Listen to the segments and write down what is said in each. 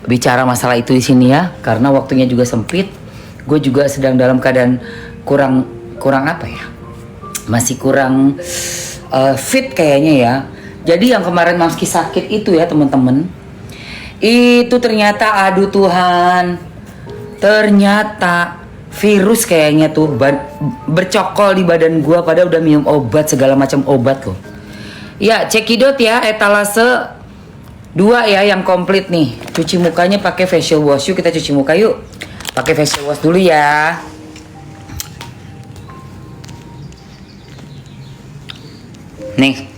bicara masalah itu di sini ya, karena waktunya juga sempit. Gue juga sedang dalam keadaan kurang apa ya? Masih kurang fit kayaknya ya. Jadi yang kemarin Maski sakit itu ya teman-teman, itu ternyata aduh Tuhan, ternyata virus kayaknya tuh bercokol di badan gua, padahal udah minum obat segala macam obat loh. Ya cekidot ya, etalase 2 ya yang komplit nih. Cuci mukanya pakai facial wash. Yuk kita cuci muka yuk. Pakai facial wash dulu ya. Nih.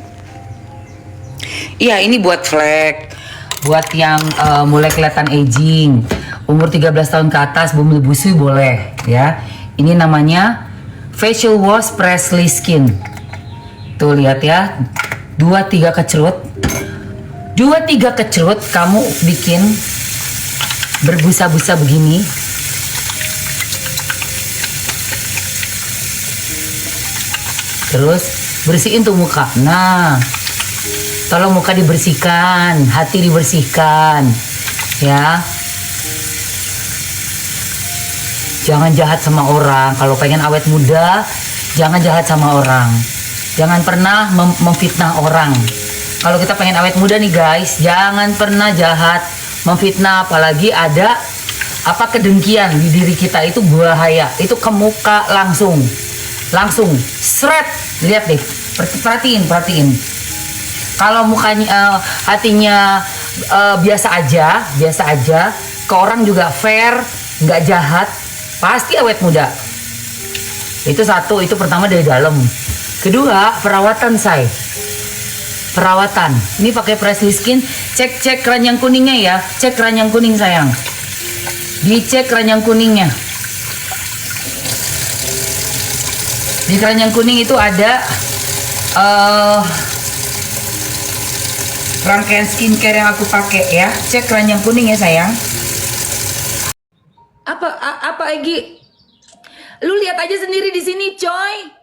Iya ini buat flek, buat yang mulai kelihatan aging, umur 13 tahun ke atas, bumi busui boleh ya. Ini namanya facial wash Presley Skin. Tuh lihat ya, 2-3 kecerut, 2-3 kecerut kamu bikin berbusa-busa begini. Terus bersihin tuh muka. Nah, tolong muka dibersihkan, hati dibersihkan, ya. Jangan jahat sama orang. Kalau pengen awet muda, jangan jahat sama orang. Jangan pernah memfitnah orang. Kalau kita pengen awet muda nih guys, jangan pernah jahat, memfitnah, apalagi ada apa kedengkian di diri kita, itu bahaya. Itu ke muka langsung seret. Lihat deh, perhatiin. Kalau mukanya hatinya biasa aja, ke orang juga fair, nggak jahat, pasti awet muda. Itu satu, itu pertama dari dalam. Kedua, perawatan say. Perawatan. Ini pakai Presley Skin. Cek keranjang kuningnya ya. Cek keranjang kuning sayang. Dicek keranjang kuningnya. Di keranjang kuning itu ada rangkaian skincare yang aku pakai ya. Cek keranjang kuning ya sayang. Apa Egi? Lu lihat aja sendiri di sini coy.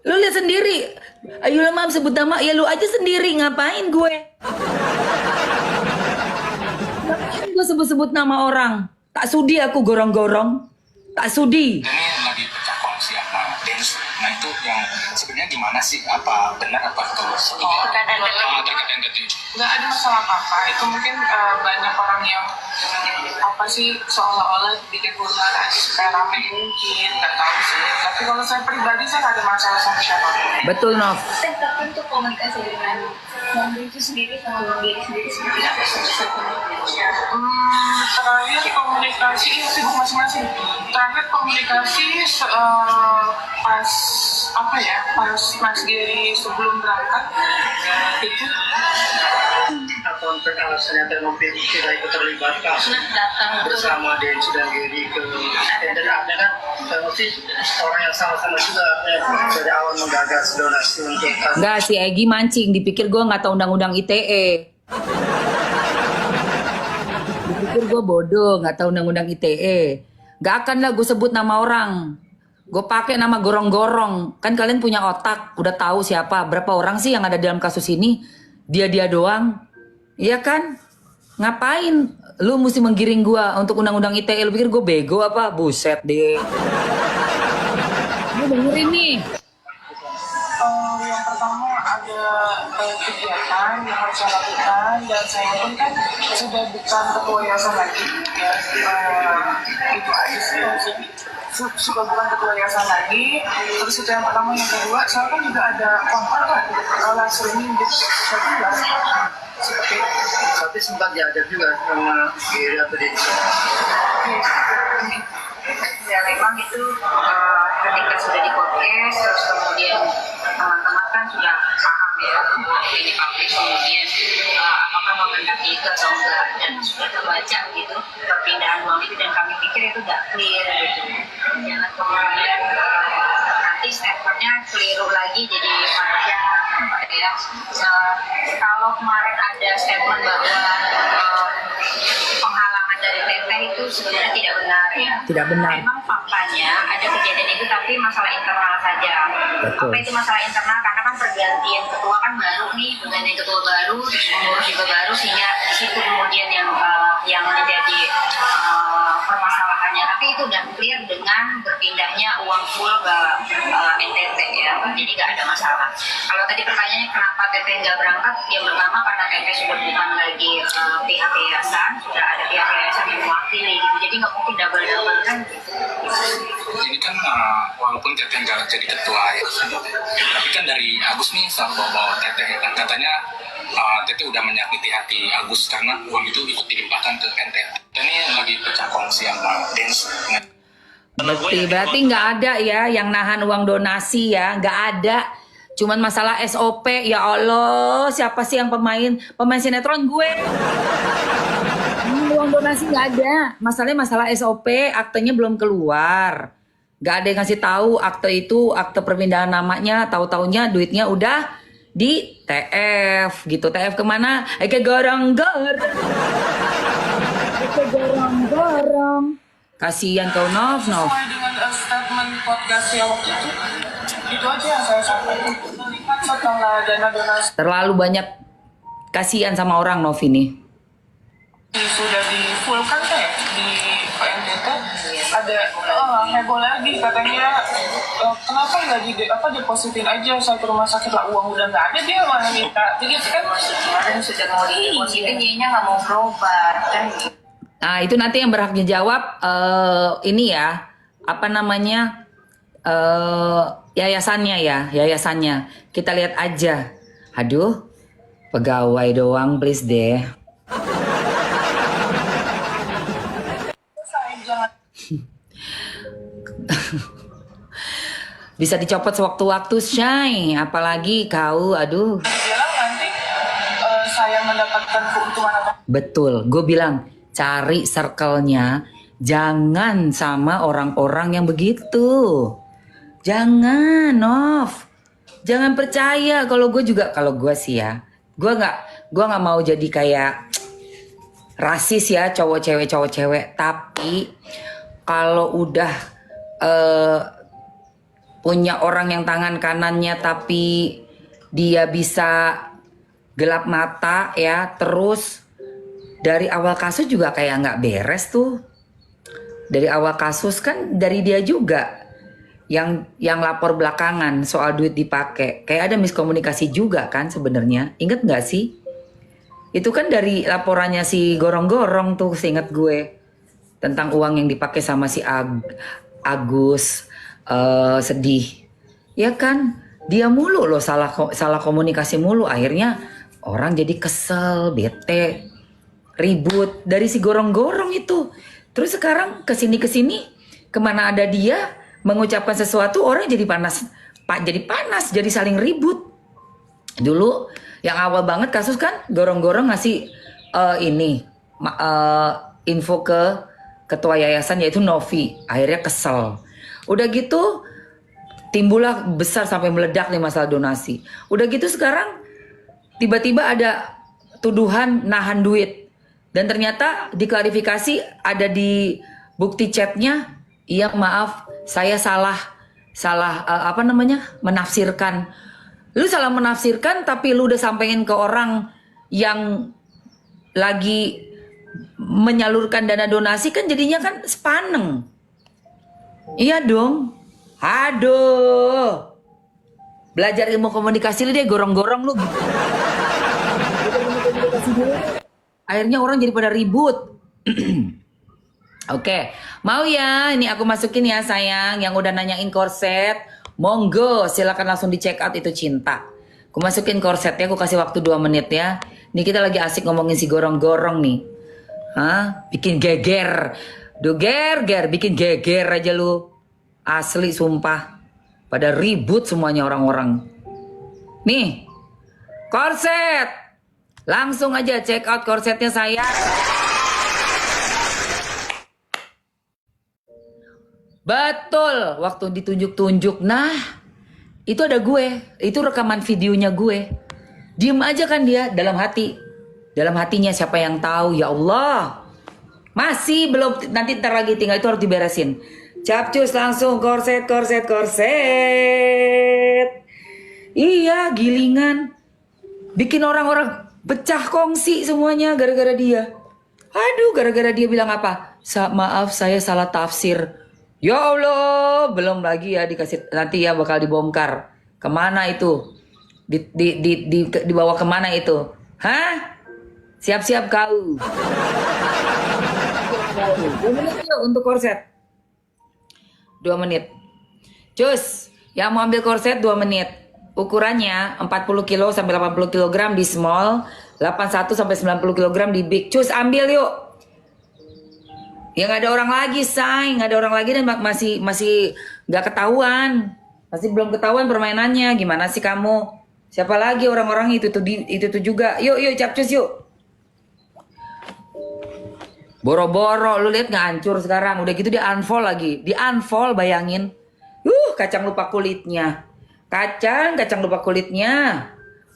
Lu lihat sendiri. Ayolah mam sebut nama ya, lu aja sendiri, ngapain gue? Ngapain gue sebut-sebut nama orang? Tak sudi aku gorong-gorong. Tak sudi. Ini lagi pecah kongsi sama dance. Nah itu yang sebenarnya gimana sih? Apa benar apa itu? Terkait entertain. Nggak ada masalah apa-apa. Itu mungkin banyak orang yang apa sih seolah-olah bikin huru-hara aja supaya rame, mungkin nggak tahu sih. Tapi kalau saya pribadi saya nggak ada masalah sama siapapun. Betul Nov. Tapi untuk komunikasi dengan Bang itu sendiri sama Bang Diri sendiri seperti apa sih? Terakhir komunikasi sibuk masing-masing. Terakhir komunikasi pas apa ya? Pas Mas Giri sebelum berangkat itu. Atau alasannya termobil tidak ikut terlibat Datang bersama Densu dan Giri ke dan ada kan mesti orang yang sama-sama juga dari awal menggagas donasi untuk Enggak, si Egi mancing, dipikir gue nggak tahu undang-undang ITE. Dipikir gue bodoh, nggak tahu undang-undang ITE. Gak akan lah gue sebut nama orang. Gue pakai nama gorong-gorong. Kan kalian punya otak, udah tahu siapa, berapa orang sih yang ada dalam kasus ini. Dia doang. Iya kan? Ngapain lu mesti menggiring gue untuk undang-undang ITE? Lu pikir gue bego apa? Buset deh. Lu dengerin nih. Yang pertama ada kegiatan yang harus saya lakukan, dan saya pun kan sudah bukan ketua yayasan lagi ya, itu aja sih. Sudah bukan ketua yayasan lagi. Terus itu yang pertama. Yang kedua, saya kan juga ada kontrak kan kalau streaming di sesuatu juga seperti itu. tapi sempat diajak juga sama Giri atau Densu. ya memang itu ketika sudah di podcast terus kemudian teman-teman kan sudah paham ya bahwa ini publik, kemudian apakah mengendaki itu atau enggak, dan sudah terbaca gitu perpindahan uang itu, dan kami pikir itu tidak clear gitu. Jangan kemudian nanti statementnya keliru lagi jadi panjang ya. Kalau kemarin ada statement bahwa penghalangan dari teteh itu sebenarnya tidak benar ya. Tidak benar. Memang faktanya ada kejadian itu, tapi masalah internal saja. Betul. Apa itu masalah internal? Karena kan pergantian ketua kan baru nih, pergantian ketua baru, terus pengurus juga baru, sehingga di situ kemudian yang menjadi permasalahannya. Tapi itu udah clear dengan berpindahnya uang full ke NTT ya, jadi nggak ada masalah. Kalau tadi pertanyaannya kenapa Teteh nggak berangkat, yang pertama karena Teteh sudah bukan lagi pihak yayasan, sudah ada pihak yayasan yang mewakili gitu, jadi nggak mungkin double kan. Ini kan walaupun Teteh nggak jadi ketua ya, tapi kan dari Agus nih selalu bawa Teteh kan, katanya Teteh udah menyakiti hati Agus karena uang itu ikut dilimpahkan ke NTT. Ini lagi pecah kongsi sama Dens. Berarti nggak ada ya yang nahan uang donasi ya, nggak ada. Cuman masalah SOP, ya Allah, siapa sih yang pemain sinetron gue? Uang donasi nggak ada. Masalahnya masalah SOP, aktenya belum keluar. Nggak ada yang ngasih tahu akte itu, akte perpindahan namanya, tahu-taunya duitnya udah di TF gitu. TF kemana? Ke gorong-gorong. Ke gorong-gorong. Kasihan kau Nov. Sesuai dengan statement podcast yang waktu itu aja yang saya sampaikan. Melihat setelah dana donasi Terlalu banyak kasihan sama orang Nov ini. sudah di full kan di PNTT ada heboh lagi katanya kenapa nggak depositin aja saya ke rumah sakit lah, uang udah nggak ada dia malah minta begitu kan. Kemarin sudah mau didepositin, jadinya nggak mau berobat kan. Nah itu nanti yang berhaknya jawab ini ya, apa namanya, yayasannya ya, yayasannya. Kita lihat aja. Aduh, pegawai doang please deh. Saya jangan Bisa dicopot sewaktu-waktu Shay, apalagi kau, aduh. bilang nanti saya mendapatkan keuntungan apa. Betul, gue bilang cari circle-nya, jangan sama orang-orang yang begitu. Jangan, Nov. Jangan percaya. Kalau gue sih ya, gue nggak mau jadi kayak rasis ya, cowok cewek. Tapi kalau udah punya orang yang tangan kanannya tapi dia bisa gelap mata ya, terus dari awal kasus juga kayak nggak beres tuh. Dari awal kasus kan dari dia juga yang lapor belakangan soal duit dipakai. Kayak ada miskomunikasi juga kan sebenarnya. Ingat nggak sih? Itu kan dari laporannya si Gorong-Gorong tuh, seingat gue, tentang uang yang dipakai sama si Agus. Sedih. Ya kan? Dia mulu loh salah komunikasi mulu. Akhirnya orang jadi kesel, bete, ribut dari si Gorong-Gorong itu. Terus sekarang kesini kemana ada dia mengucapkan sesuatu, orang jadi panas, jadi saling ribut. Dulu yang awal banget kasus kan Gorong-Gorong ngasih info ke ketua yayasan yaitu Novi. Akhirnya kesel. Udah gitu timbullah besar sampai meledak nih masalah donasi. Udah gitu sekarang tiba-tiba ada tuduhan nahan duit. Dan ternyata diklarifikasi ada di bukti chatnya, iya maaf saya salah menafsirkan. Lu salah menafsirkan tapi lu udah sampein ke orang yang lagi menyalurkan dana donasi kan jadinya kan sepaneng. Iya dong. Aduh. Belajar ilmu komunikasi lu deh, Gorong-Gorong lu. Akhirnya orang jadi pada ribut. Oke, mau ya ini aku masukin ya sayang, yang udah nanyain korset, monggo silakan langsung di check out itu Cinta. Aku masukin korsetnya, aku kasih waktu 2 menit ya. Ini kita lagi asik ngomongin si Gorong-Gorong nih. Hah? Bikin geger. Duh ger, bikin geger aja lu. Asli sumpah. Pada ribut semuanya orang-orang. Nih, korset. Langsung aja check out korsetnya saya. Betul, waktu ditunjuk-tunjuk. Nah, itu ada gue. Itu rekaman videonya gue. Diem aja kan dia dalam hati. Dalam hatinya siapa yang tahu, ya Allah. Masih belum, nanti ntar lagi tinggal itu harus diberesin. Capcus langsung korset. Iya, gilingan. Bikin orang-orang pecah kongsi semuanya gara-gara dia. Aduh, gara-gara dia bilang apa? Maaf, saya salah tafsir. Ya Allah, belum lagi ya dikasih, nanti ya bakal dibongkar. Kemana itu? Dibawa kemana itu? Hah? Siap-siap kau. 2 menit yuk untuk korset. 2 menit. Cus, yang mau ambil korset 2 menit. Ukurannya 40 kilo sampai 80 kg di small, 81 sampai 90 kg di big. Cus, ambil yuk. Ya nggak ada orang lagi, say. Nggak ada orang lagi dan masih nggak ketahuan. Masih belum ketahuan permainannya. Gimana sih kamu? Siapa lagi orang-orang itu tuh juga. Yuk capcus yuk. Boro-boro, lu lihat nggak hancur sekarang. Udah gitu di unfold lagi. Di unfold, bayangin. Kacang lupa kulitnya. Kacang lupa kulitnya.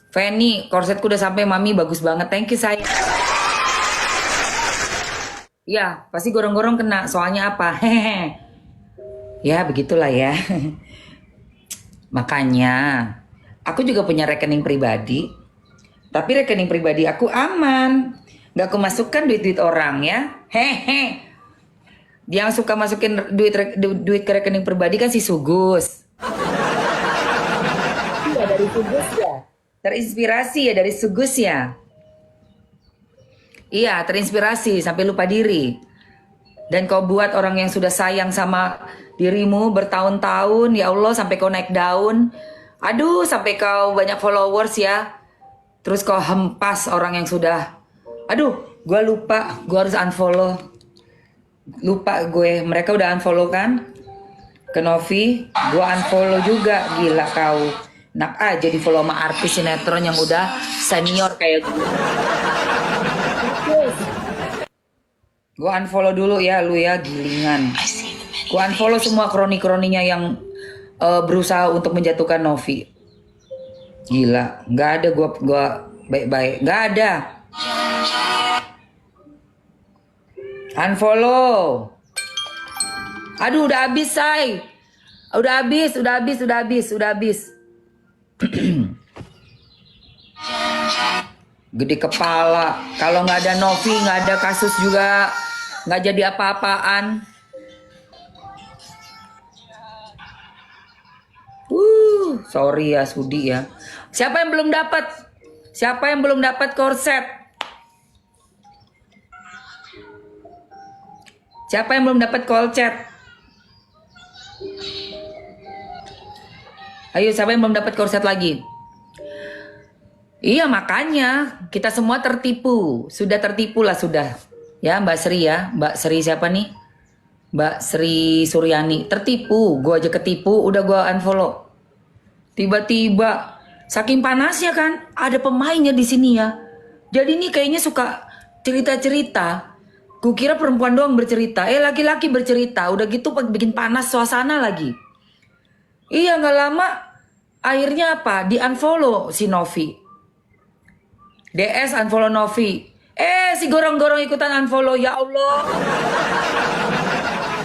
Fanny, korsetku udah sampai mami, bagus banget. Thank you, sayang. Ya, pasti gorong-gorong kena. Soalnya apa? Hehehe. Ya, begitulah ya. Makanya, aku juga punya rekening pribadi. Tapi rekening pribadi aku aman. Gak aku masukkan duit orang ya. Hehe. Yang suka masukin duit ke rekening pribadi kan si Sugus. Iya, dari Sugus ya. Terinspirasi ya dari Sugus ya. Iya, terinspirasi sampai lupa diri. Dan kau buat orang yang sudah sayang sama dirimu bertahun-tahun, ya Allah, sampai kau naik daun. Aduh, sampai kau banyak followers ya. Terus kau hempas orang yang sudah. Aduh, gue lupa, gue harus unfollow. Lupa gue, mereka udah unfollow kan? Ke Novi, gue unfollow juga. Gila kau. Enak aja di follow sama artis sinetron yang udah senior kayak gue. Gue unfollow dulu ya lu ya, gilingan. Gue unfollow semua kroni-kroninya yang berusaha untuk menjatuhkan Novi. Gila, nggak ada gue baik-baik, nggak ada. Unfollow. Aduh, udah habis, say. Udah habis. Gede kepala. Kalau nggak ada Novi, nggak ada kasus juga, nggak jadi apa-apaan. Sorry ya, Sudi ya. Siapa yang belum dapat korset? Siapa yang belum dapat korset? Ayo, siapa yang belum dapat korset lagi? Iya, makanya kita semua tertipu. Sudah tertipu lah sudah. Ya, Mbak Sri ya. Mbak Sri siapa nih? Mbak Sri Suryani. Tertipu. Gue aja ketipu, udah gue unfollow. Tiba-tiba, saking panasnya kan, ada pemainnya di sini ya. Jadi ini kayaknya suka cerita-cerita. Kukira perempuan doang bercerita. Laki-laki bercerita. Udah gitu bikin panas suasana lagi. Iya, nggak lama. Akhirnya apa? Di unfollow si Novi. DS unfollow Novi. Si gorong-gorong ikutan unfollow. Ya Allah.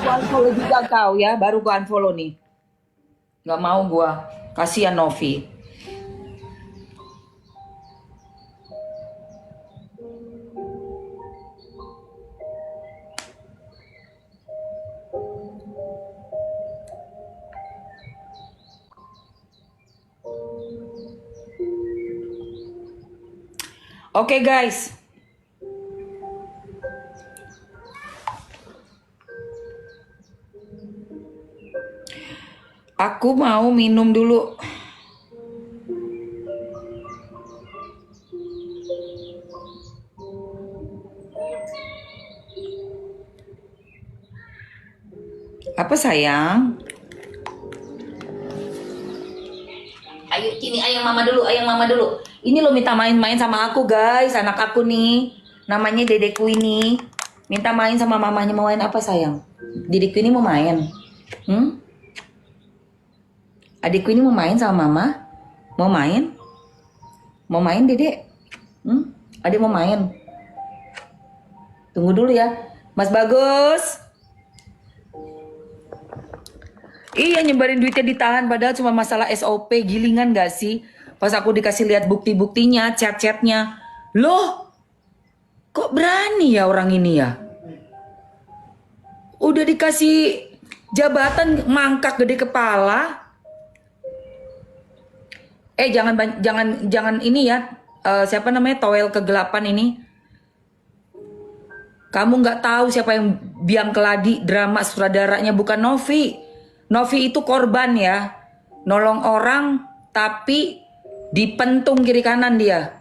Gua unfollow juga kau ya. Baru gua unfollow nih. Nggak mau gua. Kasihan Novi. Oke, guys. Aku mau minum dulu. Apa sayang? Ayo sini, ayang mama dulu. Ini lo minta main-main sama aku, guys. Anak aku nih, namanya Dedekku ini. Minta main sama mamanya. Mau main apa sayang? Dedekku ini mau main. Adikku ini mau main sama mama? Mau main? Mau main, Dedek? Adik mau main? Tunggu dulu ya. Mas Bagus. Iya, nyebarin duitnya ditahan padahal cuma masalah SOP, gilingan gak sih? Pas aku dikasih lihat bukti-buktinya, chat-chatnya. Loh, kok berani ya orang ini ya? Udah dikasih jabatan mangkak gede kepala. Jangan ini ya. Siapa namanya Toel kegelapan ini? Kamu nggak tahu siapa yang biang keladi drama sutradaranya, bukan Novi. Novi itu korban ya, nolong orang tapi dipentung kiri kanan dia.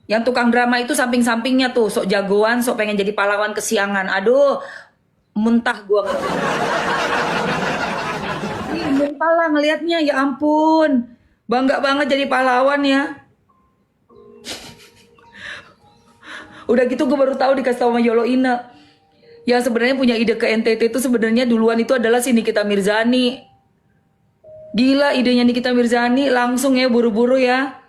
Yang tukang drama itu samping-sampingnya tuh, sok jagoan, sok pengen jadi pahlawan kesiangan. Aduh, muntah gua. Ih, muntah lah ngelihatnya, ya ampun. Bangga banget jadi pahlawan ya. Udah gitu gue baru tahu dikasih tahu sama Yolo Ina. Yang sebenarnya punya ide ke NTT itu sebenarnya duluan itu adalah si Nikita Mirzani. Gila idenya Nikita Mirzani, langsung ya buru-buru ya.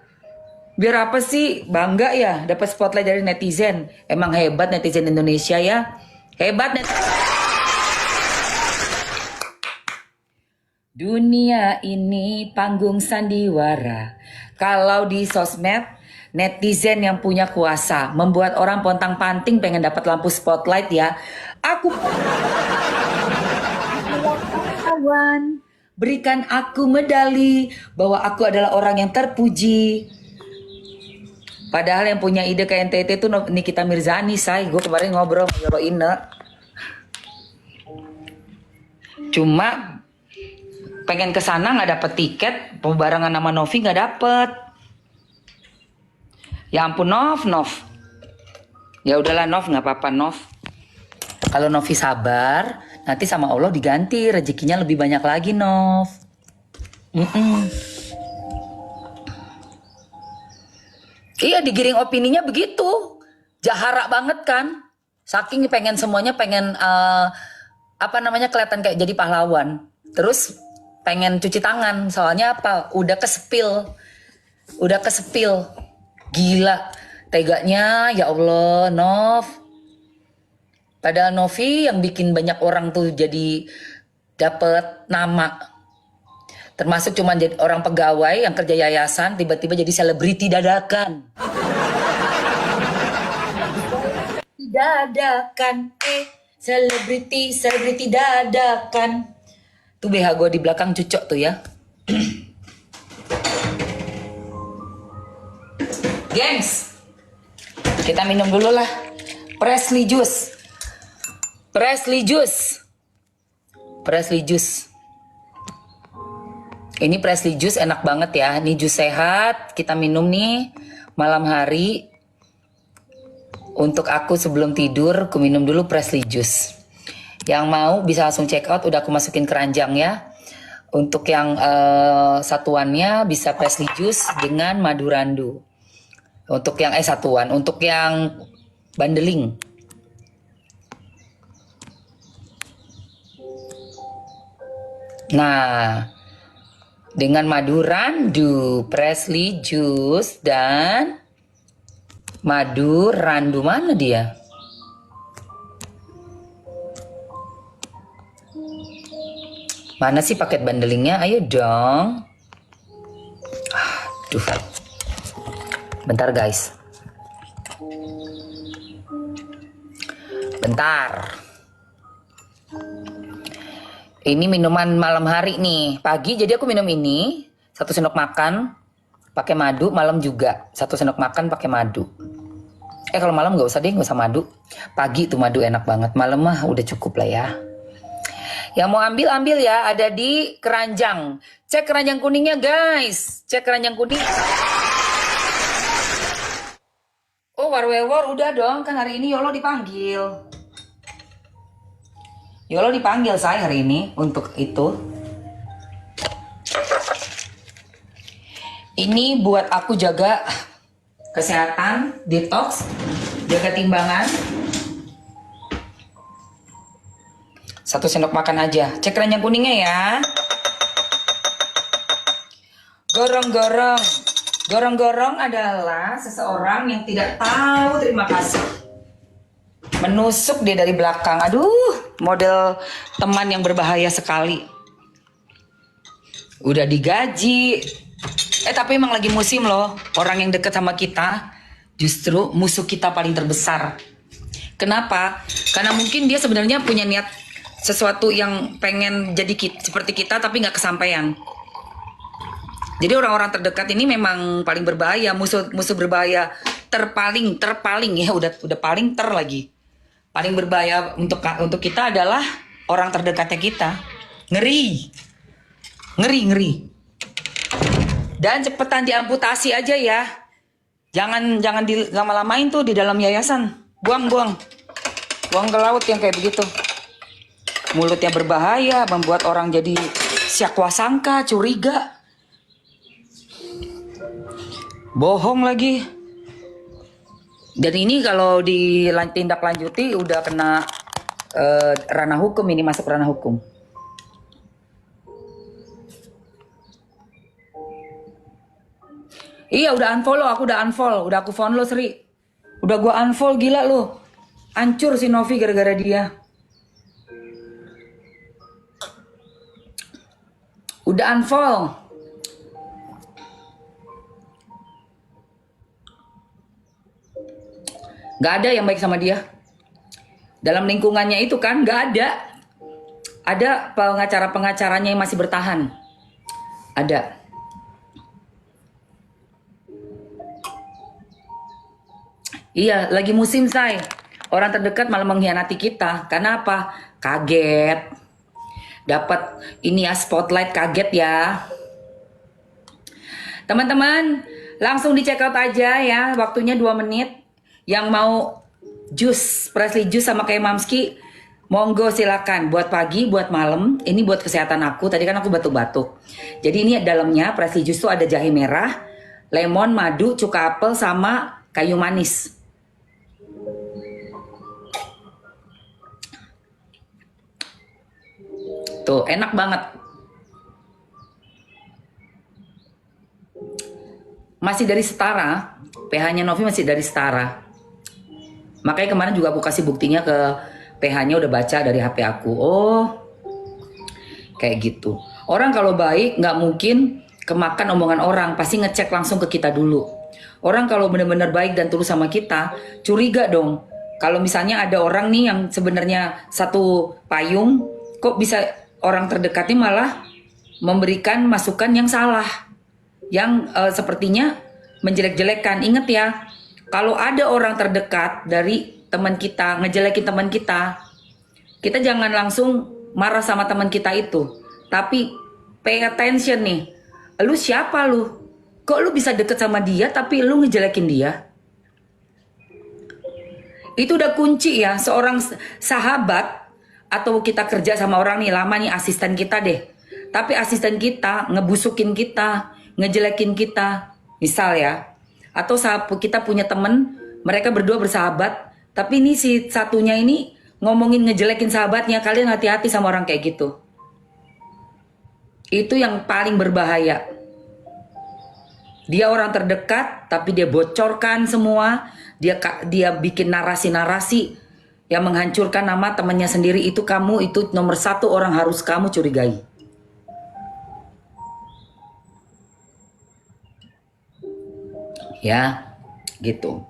Biar apa sih? Bangga ya dapat spotlight dari netizen. Emang hebat netizen Indonesia ya. Hebat Dunia ini panggung sandiwara. Kalau di sosmed, netizen yang punya kuasa membuat orang pontang-panting pengen dapat lampu spotlight ya. Aku kawan, berikan aku medali bahwa aku adalah orang yang terpuji. Padahal yang punya ide ke NTT itu Nikita Mirzani, say. Gue kemarin ngobrol sama Yolo Ine. Cuma pengen kesana nggak dapet tiket, pembarengan sama Novi nggak dapet. Ya ampun Nov. Ya udahlah Nov, nggak apa-apa Nov. Kalau Novi sabar, nanti sama Allah diganti rezekinya lebih banyak lagi Nov. Iya, digiring opininya begitu. Jahara banget kan. Saking pengen semuanya pengen kelihatan kayak jadi pahlawan. Terus pengen cuci tangan, soalnya apa? Udah kesepil. Gila, teganya ya Allah, Nov. Padahal Novi yang bikin banyak orang tuh jadi dapet nama. Termasuk cuman jadi orang pegawai yang kerja yayasan, tiba-tiba jadi selebriti dadakan. Selebriti dadakan. Tuh BH gue di belakang cucok tuh ya. Gengs, kita minum dulu lah. Presley juice. Ini Presley juice enak banget ya. Ini jus sehat, kita minum nih malam hari. Untuk aku sebelum tidur, aku minum dulu Presley juice. Yang mau bisa langsung check out, udah aku masukin keranjang ya. Untuk yang satuannya bisa Presley juice dengan madu randu. Untuk yang satuan, untuk yang bandeling. Nah, dengan madu randu, Presley juice dan madu randu, mana dia? Mana sih paket bandelingnya? Ayo dong. Aduh. Bentar guys. Bentar. Ini minuman malam hari nih. Pagi jadi aku minum ini. 1 sendok makan pakai madu. Malam juga 1 sendok makan pakai madu. Kalau malam gak usah deh, gak usah madu. Pagi tuh madu enak banget. Malam mah udah cukup lah ya. Yang mau ambil ya, ada di keranjang. Cek keranjang kuningnya guys. Cek keranjang kuning. Oh, Warwewor udah dong. Kan hari ini Yolo dipanggil. Yolo dipanggil saya hari ini untuk itu. Ini buat aku jaga kesehatan, detox, jaga timbangan. 1 sendok makan aja. Cek keranjang kuningnya ya. Gorong-gorong. Gorong-gorong adalah seseorang yang tidak tahu terima kasih. Menusuk dia dari belakang. Aduh, model teman yang berbahaya sekali. Udah digaji. Tapi emang lagi musim loh. Orang yang deket sama kita justru musuh kita paling terbesar. Kenapa? Karena mungkin dia sebenarnya punya niat sesuatu yang pengen jadi seperti kita tapi nggak kesampaian. Jadi orang-orang terdekat ini memang paling berbahaya. Musuh berbahaya terpaling ya, udah paling lagi. Paling berbahaya untuk kita adalah orang terdekatnya kita. Ngeri. Dan cepetan diamputasi aja ya. Jangan dilama-lamain tuh di dalam yayasan. Buang ke laut yang kayak begitu. Mulutnya berbahaya, membuat orang jadi sangka, curiga. Bohong lagi. Dan ini kalau ditindaklanjuti udah kena ranah hukum, ini masuk ranah hukum. Iya udah unfollow, aku follow Sri. Udah gua unfollow, gila lu. Hancur si Novi gara-gara dia. Udah unfollow. Gak ada yang baik sama dia. Dalam lingkungannya itu kan gak ada. Ada pengacaranya yang masih bertahan. Ada. Iya, lagi musim, Say. Orang terdekat malah mengkhianati kita. Karena apa? Kaget. Dapat ini ya, spotlight, kaget ya. Teman-teman, langsung di check out aja ya. Waktunya 2 menit. Yang mau jus, Presley jus sama kayak Mamski, monggo silakan. Buat pagi, buat malam. Ini buat kesehatan aku. Tadi kan aku batuk-batuk. Jadi ini dalamnya Presley jus tuh ada jahe merah, lemon, madu, cuka apel, sama kayu manis. Tuh, enak banget. Masih dari setara, pH-nya Novi masih dari setara. Makanya kemarin juga aku kasih buktinya ke pH-nya, udah baca dari HP aku. Oh, kayak gitu. Orang kalau baik nggak mungkin kemakan omongan orang, pasti ngecek langsung ke kita dulu. Orang kalau benar-benar baik dan tulus sama kita, curiga dong. Kalau misalnya ada orang nih yang sebenarnya satu payung, kok bisa orang terdekatnya malah memberikan masukan yang salah, yang sepertinya menjelek-jelekan. Ingat ya, kalau ada orang terdekat dari teman kita ngejelekin teman kita, kita jangan langsung marah sama teman kita itu, tapi pay attention nih. Lu siapa lu? Kok lu bisa deket sama dia tapi lu ngejelekin dia? Itu udah kunci ya, seorang sahabat atau kita kerja sama orang nih lama nih, asisten kita deh. Tapi asisten kita ngebusukin kita, ngejelekin kita. Misal ya. Atau kita punya temen, mereka berdua bersahabat, tapi ini si satunya ini ngomongin ngejelekin sahabatnya. Kalian hati-hati sama orang kayak gitu. Itu yang paling berbahaya. Dia orang terdekat, tapi dia bocorkan semua. Dia bikin narasi-narasi yang menghancurkan nama temannya sendiri. Itu kamu, itu nomor 1 orang harus kamu curigai. Ya, gitu.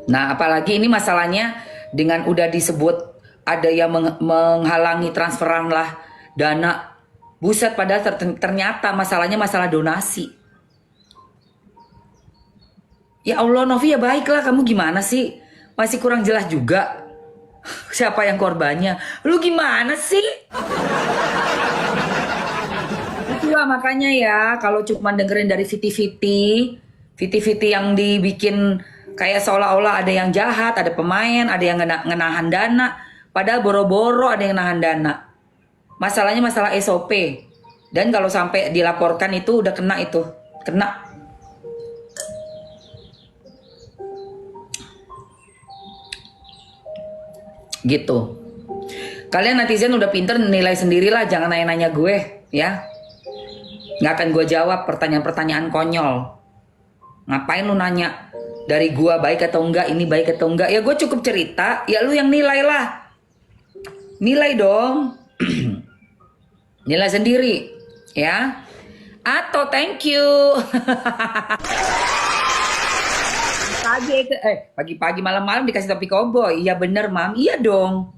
Nah, apalagi ini masalahnya dengan udah disebut ada yang menghalangi transferan lah dana. Buset, padahal ternyata masalahnya masalah donasi. Ya Allah, Novi ya baiklah, kamu gimana sih? Masih kurang jelas juga. Siapa yang korbannya? Lu gimana sih? Itulah makanya ya, kalau cuma dengerin dari Viti yang dibikin kayak seolah-olah ada yang jahat, ada pemain, ada yang ngenahan dana, padahal boro-boro ada yang nahan dana. Masalahnya masalah SOP. Dan kalau sampai dilaporkan itu udah kena itu. Kena. Gitu. Kalian netizen udah pinter nilai sendirilah, jangan nanya-nanya gue ya. Nggak akan gue jawab pertanyaan-pertanyaan konyol. Ngapain lu nanya dari gue baik atau enggak, ini baik atau enggak? Ya gue cukup cerita, ya lu yang nilai lah. Nilai dong. Nilai sendiri, ya. Atau thank you. Pagi-pagi malam-malam dikasih topi koboi. Iya bener, Mam. Iya dong.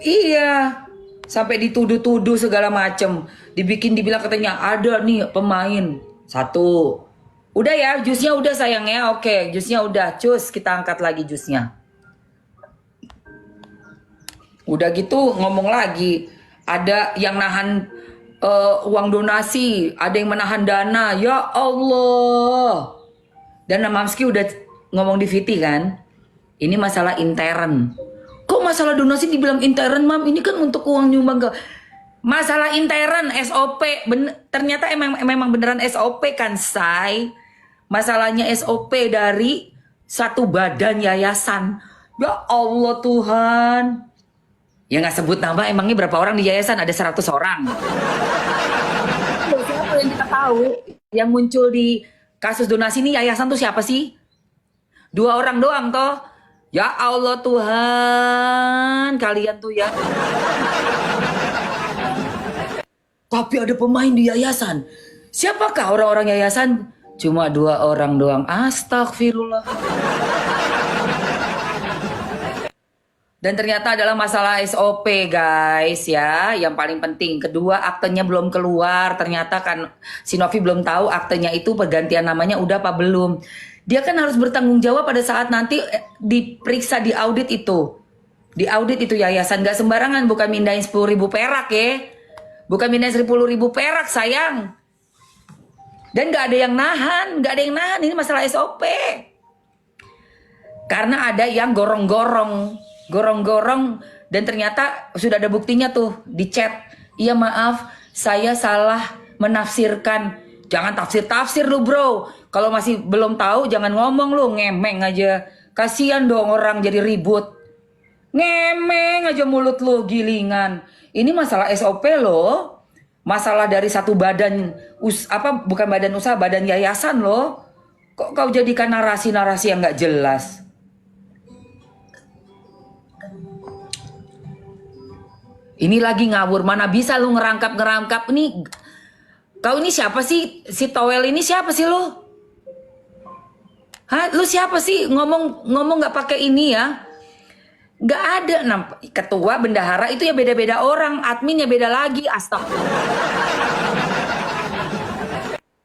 Iya. Sampai dituduh-tuduh segala macem. Dibilang katanya ada nih pemain. 1. Udah ya, jusnya udah sayang ya. Oke, jusnya udah. Cus, kita angkat lagi jusnya. Udah gitu ngomong lagi. Ada yang nahan uang donasi. Ada yang menahan dana. Ya Allah. Dan Mamski udah ngomong di VT kan. Ini masalah intern. Kok masalah donasi dibilang intern, Mam? Ini kan untuk uang nyumbang ke... Masalah intern, SOP. Ternyata memang beneran SOP kan, Say. Masalahnya SOP dari satu badan yayasan. Ya Allah Tuhan. Ya nggak sebut nama, emangnya berapa orang di yayasan? Ada 100 orang. Siapa yang kita tahu? Yang muncul di kasus donasi ini yayasan tuh siapa sih? 2 orang doang toh. Ya Allah Tuhan, kalian tuh ya. Tapi ada pemain di yayasan. Siapakah orang-orang yayasan? Cuma 2 orang doang. Astagfirullah. Dan ternyata adalah masalah SOP guys ya. Yang paling penting. Kedua, aktenya belum keluar. Ternyata kan si Novi belum tahu aktenya itu pergantian namanya udah apa belum. Dia kan harus bertanggung jawab pada saat nanti diperiksa di audit itu. Di audit itu yayasan. Gak sembarangan, bukan mindahin 10.000 perak ya. Bukan mindahin 10.000 perak sayang. Dan gak ada yang nahan. Gak ada yang nahan, ini masalah SOP. Karena ada yang gorong-gorong. Gorong-gorong. Dan ternyata sudah ada buktinya tuh di chat. Iya maaf, saya salah menafsirkan. Jangan tafsir-tafsir lu bro. Kalau masih belum tahu jangan ngomong lu, ngemeng aja. Kasian dong orang jadi ribut. Ngemeng aja mulut lu, gilingan. Ini masalah SOP loh. Masalah dari satu badan bukan badan usaha, badan yayasan loh. Kok kau jadikan narasi-narasi yang nggak jelas? Ini lagi ngawur, mana bisa lu ngerangkap nih. Kau ini siapa sih? Si Towel ini siapa sih lu? Hah, lu siapa sih ngomong nggak pakai ini ya? Nggak ada. Ketua bendahara itu ya beda-beda orang, adminnya beda lagi. Astagfirullah.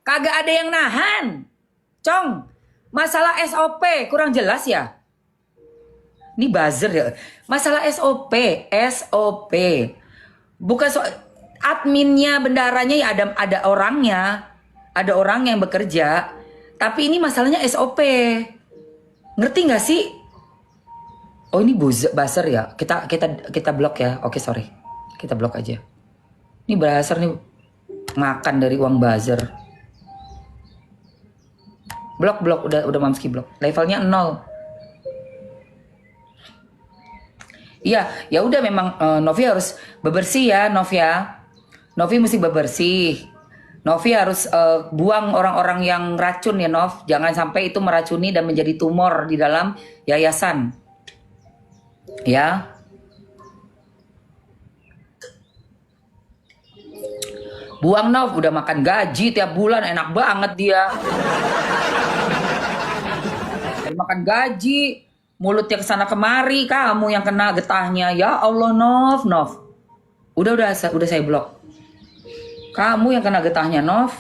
Kagak ada yang nahan. Cong, masalah SOP kurang jelas ya? Ini buzzer ya. Masalah SOP. Bukan adminnya, bendaharanya ya ada orangnya. Ada orang yang bekerja. Tapi ini masalahnya SOP. Ngerti gak sih? Oh ini buzzer ya. Kita blok ya. Oke sorry. Kita blok aja. Ini buzzer nih makan dari uang buzzer. Blok udah Mamski blok. Levelnya 0. Iya, ya udah memang Novi harus bebersih ya, Novia. Novi mesti bebersih. Novi harus buang orang-orang yang racun ya, Nov. Jangan sampai itu meracuni dan menjadi tumor di dalam yayasan. Ya. Buang Nov, udah makan gaji tiap bulan, enak banget dia. Udah makan gaji. Mulutnya kesana kemari, kamu yang kena getahnya. Ya Allah, Nov. Udah saya blok. Kamu yang kena getahnya, Nov.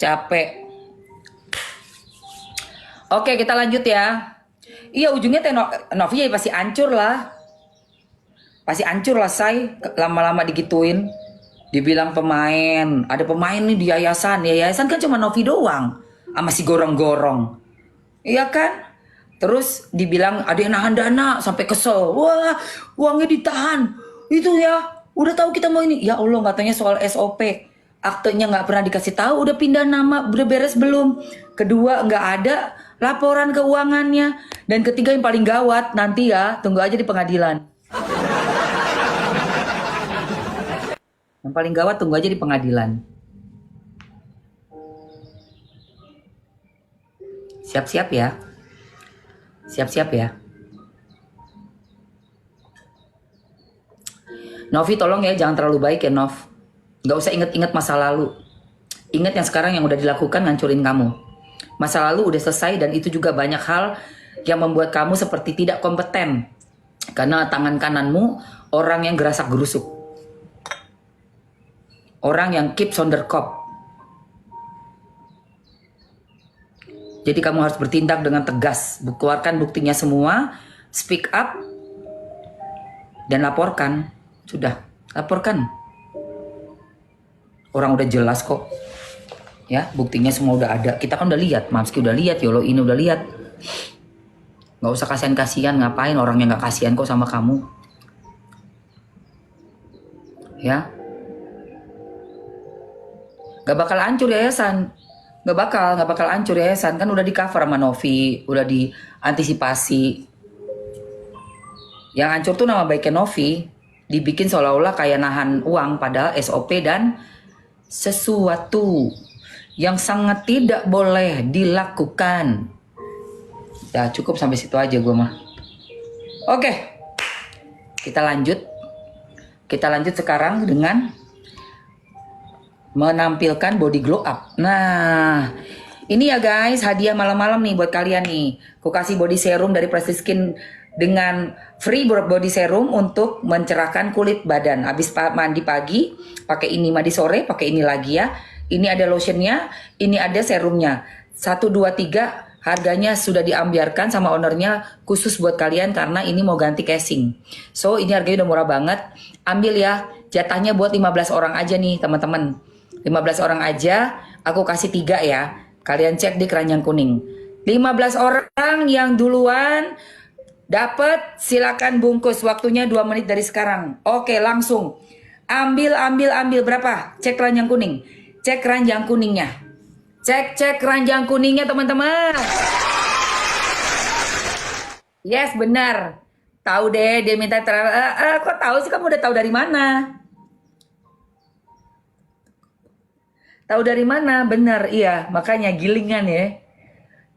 Capek. Oke, kita lanjut ya. Iya, ujungnya Novi ya pasti hancur lah. Pasti hancur lah, say. Lama-lama digituin. Dibilang pemain. Ada pemain nih di yayasan. Ya, yayasan kan cuma Novi doang. Sama si gorong-gorong. Iya kan? Terus dibilang ada yang nahan dana sampai kesel. Wah, uangnya ditahan. Itu ya, udah tahu kita mau ini. Ya Allah, katanya soal SOP. Aktenya nggak pernah dikasih tahu. Udah pindah nama, udah beres belum? Kedua, nggak ada laporan keuangannya. Dan ketiga yang paling gawat, nanti ya, tunggu aja di pengadilan. Yang paling gawat tunggu aja di pengadilan. Siap-siap ya. Siap-siap ya. Novi tolong ya, jangan terlalu baik ya Nov. Gak usah inget-inget masa lalu. Ingat yang sekarang yang udah dilakukan ngancurin kamu. Masa lalu udah selesai dan itu juga banyak hal yang membuat kamu seperti tidak kompeten. Karena tangan kananmu orang yang gerasak gerusuk. Orang yang keeps on the cop. Jadi kamu harus bertindak dengan tegas. Keluarkan buktinya semua. Speak up. Dan laporkan. Sudah, laporkan. Orang udah jelas kok. Ya, buktinya semua udah ada. Kita kan udah lihat, Mamski udah lihat, Yolo ini udah lihat. Gak usah kasihan-kasihan, ngapain orang yang gak kasihan kok sama kamu. Ya. Gak bakal hancur yayasan. Gak bakal hancur yayasan. Kan udah di cover sama Novi, udah diantisipasi. Yang hancur tuh nama baiknya Novi. Dibikin seolah-olah kayak nahan uang, padahal SOP dan sesuatu yang sangat tidak boleh dilakukan. Ya cukup sampai situ aja gue mah. Oke, kita lanjut. Kita lanjut sekarang dengan menampilkan body glow up. Nah, ini ya guys, hadiah malam-malam nih buat kalian nih. Aku kasih body serum dari Prestige Skin dengan free body serum untuk mencerahkan kulit badan. Habis mandi pagi, pakai ini, mandi sore, pakai ini lagi ya. Ini ada lotionnya, ini ada serumnya. 1, 2, 3 harganya sudah diambiarkan sama ownernya khusus buat kalian karena ini mau ganti casing. So ini harganya udah murah banget. Ambil ya, jatahnya buat 15 orang aja nih teman-teman. 15 orang aja, aku kasih 3 ya. Kalian cek di keranjang kuning. 15 orang yang duluan dapat, silakan bungkus. Waktunya 2 menit dari sekarang. Oke, langsung. Ambil berapa? Cek keranjang kuning. Cek keranjang kuningnya. Cek keranjang kuningnya teman-teman. Yes, benar. Tahu deh, dia minta kok tahu sih, kamu udah tahu dari mana? Tahu dari mana? Benar, iya. Makanya gilingan ya.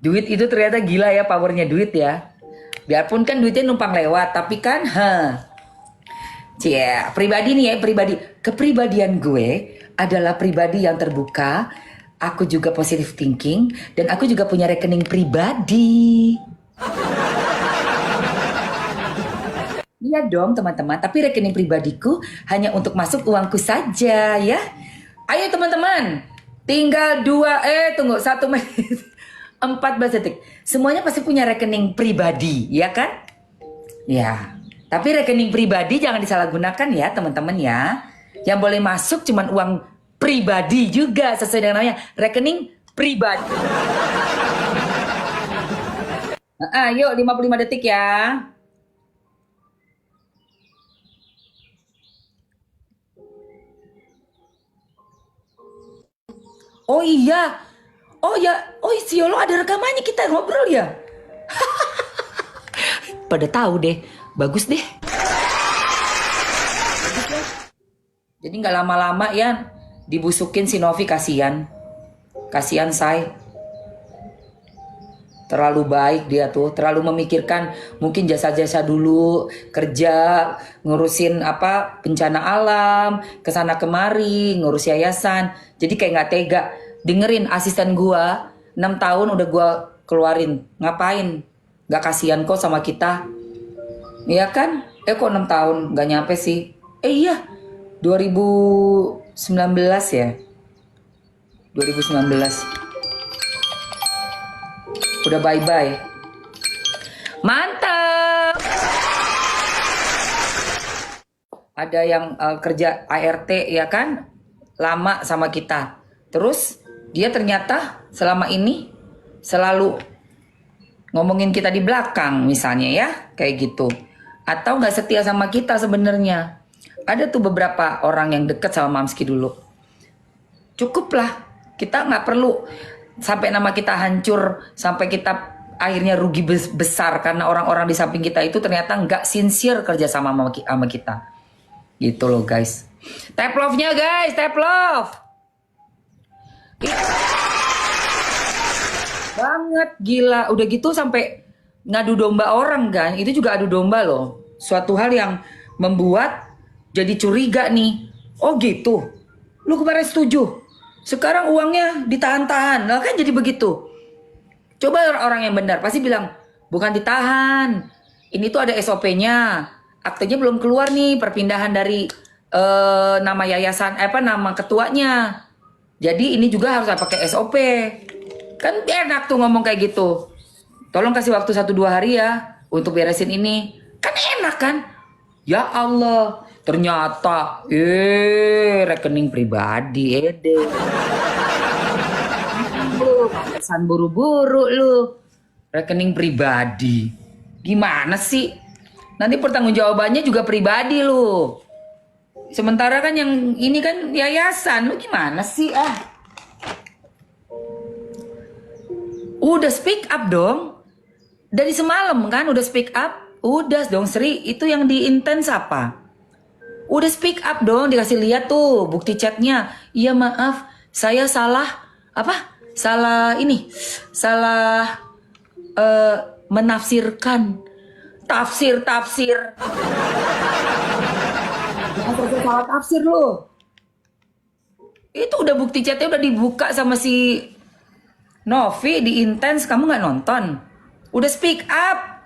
Duit itu ternyata gila ya, powernya duit ya. Biarpun kan duitnya numpang lewat, tapi kan pribadi nih ya, kepribadian gue adalah pribadi yang terbuka. Aku juga positive thinking dan aku juga punya rekening pribadi. Iya dong teman-teman, tapi rekening pribadiku hanya untuk masuk uangku saja ya. Ayo teman-teman, tinggal 1 menit 14 detik. Semuanya pasti punya rekening pribadi, ya kan? Ya, tapi rekening pribadi jangan disalahgunakan ya teman-teman ya. Yang boleh masuk cuman uang pribadi juga sesuai dengan namanya, rekening pribadi. Yuk 55 detik ya. Oh iya. Si Yolo ada rekamannya, kita ngobrol ya. Pada tahu deh, bagus deh. Jadi nggak lama-lama ya dibusukin si Novi, kasihan say. Terlalu baik dia tuh, terlalu memikirkan mungkin jasa-jasa dulu, kerja, ngurusin bencana alam, kesana kemari, ngurus yayasan. Jadi kayak nggak tega. Dengerin asisten gua 6 tahun udah gua keluarin. Ngapain? Nggak kasihan kok sama kita. Iya kan? Kok 6 tahun nggak nyampe sih? Iya. 2019 ya. 2019. Udah bye-bye. Mantap. Ada yang kerja ART ya kan? Lama sama kita. Terus dia ternyata selama ini selalu ngomongin kita di belakang misalnya ya. Kayak gitu. Atau gak setia sama kita sebenarnya. Ada tuh beberapa orang yang deket sama Mamski dulu. Cukuplah. Kita gak perlu sampai nama kita hancur, sampai kita akhirnya rugi besar karena orang-orang di samping kita itu ternyata nggak sincere kerja sama kita. Gitu loh guys. Tap love-nya guys, tap love. Banget gila. Udah gitu sampai ngadu domba orang kan. Itu juga adu domba loh. Suatu hal yang membuat jadi curiga nih. Oh gitu. Lu kemarin setuju. Sekarang uangnya ditahan-tahan. Nah kan jadi begitu. Coba orang yang benar pasti bilang, bukan ditahan. Ini tuh ada SOP-nya. Aktenya belum keluar nih perpindahan dari nama yayasan, nama ketuanya. Jadi ini juga harus pakai SOP. Kan enak tuh ngomong kayak gitu. Tolong kasih waktu 1-2 hari ya untuk beresin ini. Kan enak kan? Ya Allah, ternyata rekening pribadi Ede. Kesan buru-buru lu. Rekening pribadi. Gimana sih? Nanti pertanggungjawabannya juga pribadi lu. Sementara kan yang ini kan yayasan. Lu gimana sih Udah speak up dong. Dari semalam kan udah speak up. Udah dong Sri. Itu yang di intens apa? Udah speak up dong. Dikasih lihat tuh bukti chatnya. Iya maaf. Saya salah. Salah menafsirkan. Tafsir. Salah tafsir lo. Itu udah bukti chatnya udah dibuka sama si Novi di intens, kamu nggak nonton? Udah speak up.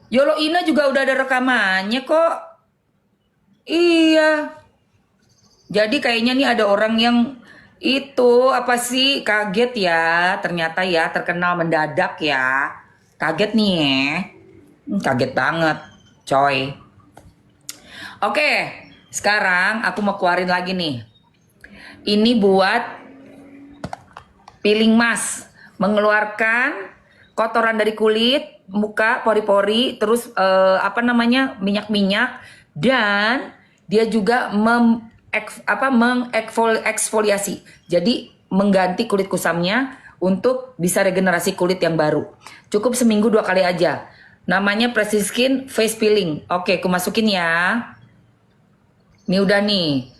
Yolo Ina juga udah ada rekamannya kok. Iya. Jadi kayaknya nih ada orang yang itu kaget ya. Ternyata ya terkenal mendadak ya. Kaget nih kaget banget coy. Oke. Sekarang aku mau keluarin lagi nih. Ini buat peeling mask. Mengeluarkan kotoran dari kulit, muka, pori-pori, terus minyak-minyak. Dan dia juga mengeksfoliasi. Jadi mengganti kulit kusamnya untuk bisa regenerasi kulit yang baru. Cukup seminggu 2 kali aja. Namanya Precision Skin Face Peeling. Oke, aku masukin ya. Ini udah nih.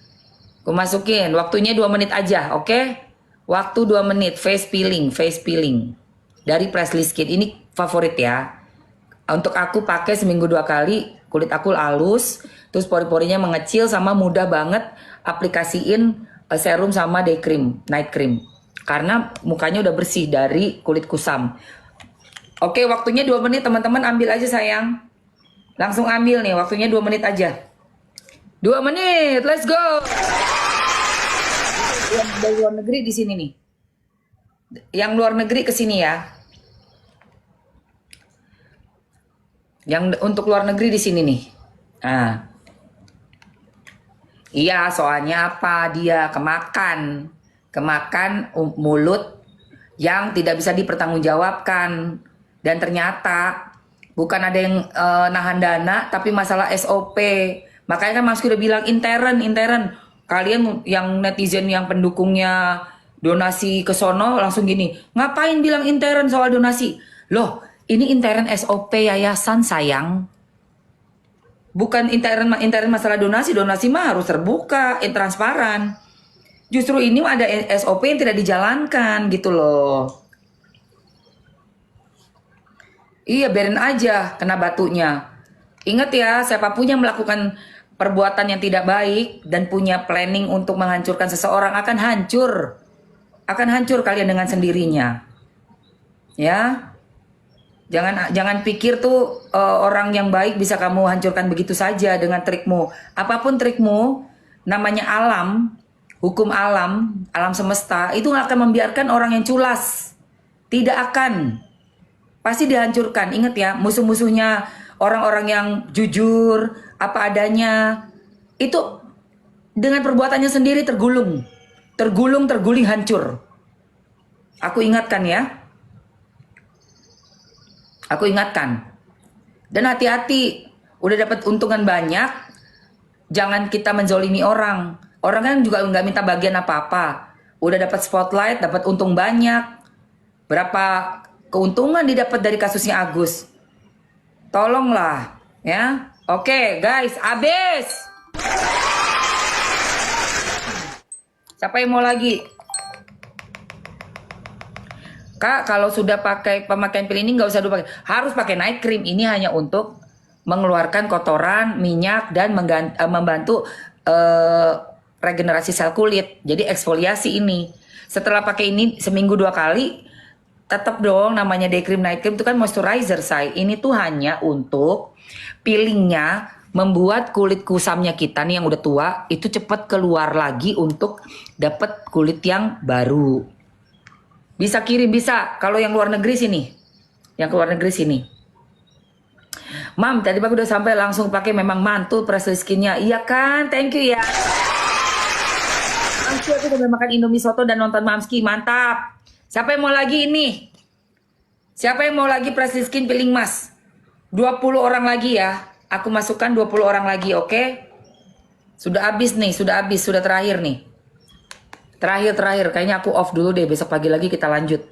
Aku masukin. Waktunya 2 menit aja, oke? Waktu 2 menit. Face peeling. Dari Precision Skin. Ini favorit ya. Untuk aku pakai seminggu 2 kali. Kulit aku halus. Terus pori-porinya mengecil sama mudah banget aplikasiin serum sama day cream, night cream. Karena mukanya udah bersih dari kulit kusam. Oke, waktunya 2 menit teman-teman. Ambil aja sayang. Langsung ambil nih. Waktunya 2 menit aja. 2 menit, let's go. Yang dari luar negeri di sini nih. Yang luar negeri ke sini ya. Yang untuk luar negeri di sini nih. Nah. Iya, soalnya apa? Dia kemakan mulut yang tidak bisa dipertanggungjawabkan. Dan ternyata bukan ada yang nahan dana, tapi masalah SOP. Makanya kan Mas udah bilang intern. Kalian yang netizen yang pendukungnya donasi ke sono langsung gini. Ngapain bilang intern soal donasi? Loh, ini intern SOP yayasan sayang. Bukan intern masalah donasi mah harus terbuka, transparan. Justru ini ada SOP yang tidak dijalankan gitu loh. Iya, biarin aja kena batunya. Ingat ya, siapapun yang melakukan perbuatan yang tidak baik dan punya planning untuk menghancurkan seseorang akan hancur. Akan hancur kalian dengan sendirinya. Ya. Jangan pikir tuh orang yang baik bisa kamu hancurkan begitu saja dengan trikmu. Apapun trikmu, namanya alam, hukum alam semesta itu gak akan membiarkan orang yang culas. Tidak akan. Pasti dihancurkan. Ingat ya, musuh-musuhnya orang-orang yang jujur, apa adanya, itu dengan perbuatannya sendiri terguling, hancur. Aku ingatkan ya. Aku ingatkan. Dan hati-hati, udah dapat untungan banyak, jangan kita menzolimi orang. Orang kan juga nggak minta bagian apa-apa. Udah dapat spotlight, dapat untung banyak. Berapa keuntungan didapat dari kasusnya Agus? Tolonglah, ya. Oke, guys, abis. Siapa yang mau lagi? Kak, kalau sudah pakai pemakaian pil ini nggak usah dulu pakai. Harus pakai night cream. Ini hanya untuk mengeluarkan kotoran, minyak, dan membantu regenerasi sel kulit. Jadi eksfoliasi ini. Setelah pakai ini seminggu 2 kali, tetap dong namanya day cream night cream itu kan moisturizer, say. Ini tuh hanya untuk peelingnya, membuat kulit kusamnya kita nih yang udah tua itu cepat keluar lagi untuk dapat kulit yang baru. Bisa kirim, bisa. Kalau yang luar negeri sini. Yang ke luar negeri sini. Mam, tadi Pak udah sampai langsung pakai, memang mantul Presley Skin-nya. Iya kan? Thank you ya. Mamski, aku udah makan Indomie soto dan nonton Mamski. Mantap. Siapa yang mau lagi ini? Siapa yang mau lagi Presley Skin peeling mask? 20 orang lagi ya. Aku masukkan 20 orang lagi, oke? Sudah habis nih, sudah habis, sudah terakhir nih. Terakhir. Kayaknya aku off dulu deh, besok pagi lagi kita lanjut.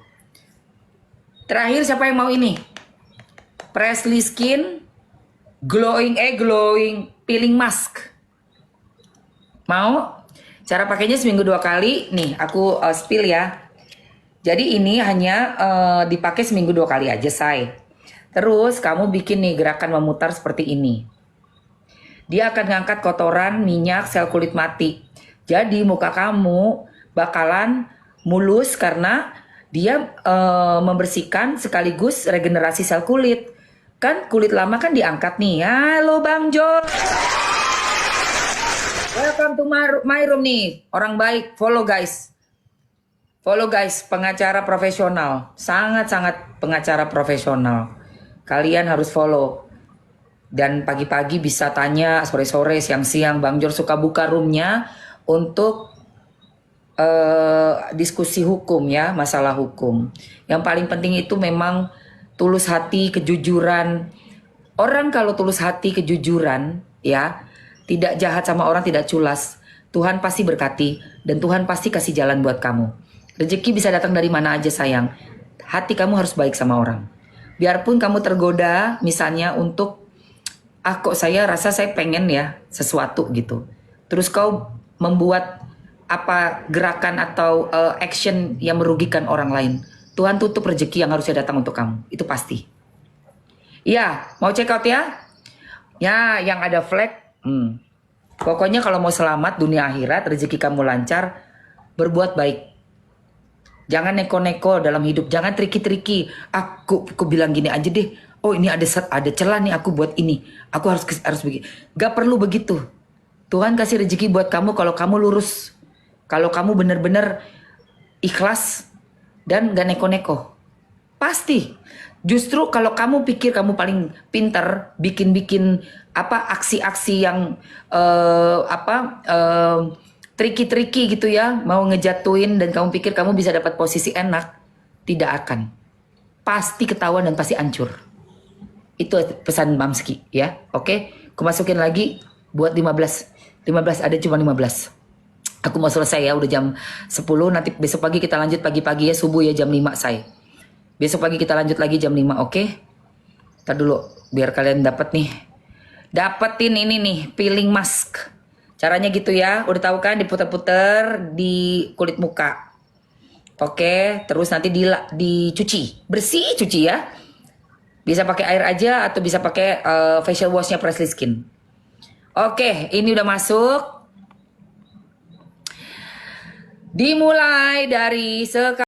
Terakhir siapa yang mau ini? Presley Skin glowing peeling mask. Mau? Cara pakainya seminggu 2 kali. Nih, aku spill ya. Jadi ini hanya dipakai seminggu 2 kali aja, say. Terus kamu bikin nih gerakan memutar seperti ini. Dia akan ngangkat kotoran, minyak, sel kulit mati. Jadi muka kamu bakalan mulus karena dia membersihkan sekaligus regenerasi sel kulit. Kan kulit lama kan diangkat nih. Halo Bang Jo. Welcome to my room nih. Orang baik, follow guys. Follow guys, pengacara profesional. Sangat-sangat pengacara profesional. Kalian harus follow. Dan pagi-pagi bisa tanya, sore-sore, siang-siang. Bang Jor suka buka roomnya untuk diskusi hukum ya, masalah hukum. Yang paling penting itu memang tulus hati, kejujuran. Orang kalau tulus hati, kejujuran ya, tidak jahat sama orang, tidak culas, Tuhan pasti berkati dan Tuhan pasti kasih jalan buat kamu. Rezeki bisa datang dari mana aja sayang. Hati kamu harus baik sama orang. Biarpun kamu tergoda misalnya untuk kok saya rasa saya pengen ya sesuatu gitu. Terus kau membuat apa gerakan atau action yang merugikan orang lain. Tuhan tutup rezeki yang harusnya datang untuk kamu. Itu pasti. Ya, mau check out ya? Ya, yang ada flag. Pokoknya kalau mau selamat dunia akhirat, rezeki kamu lancar, berbuat baik. Jangan neko-neko dalam hidup. Jangan triki-triki. Aku bilang gini aja deh. Oh ini ada celah nih aku buat ini. Aku harus begini. Gak perlu begitu. Tuhan kasih rezeki buat kamu kalau kamu lurus. Kalau kamu benar-benar ikhlas. Dan gak neko-neko. Pasti. Justru kalau kamu pikir kamu paling pintar bikin aksi-aksi yang triki-triki gitu ya, mau ngejatuhin dan kamu pikir kamu bisa dapat posisi enak, tidak akan. Pasti ketahuan dan pasti hancur. Itu pesan Mamski ya. Oke, aku masukin lagi buat 15 ada cuma 15. Aku mau selesai ya, udah jam 10. Nanti besok pagi kita lanjut pagi-pagi ya, subuh ya jam 5 say. Besok pagi kita lanjut lagi jam 5, oke? Ntar dulu, biar kalian dapetin ini nih, peeling mask. Caranya gitu ya, udah tahu kan, diputer-puter di kulit muka. Oke, terus nanti dicuci, bersih cuci ya. Bisa pakai air aja atau bisa pakai facial washnya Presley Skin. Oke, ini udah masuk. Dimulai dari sekarang.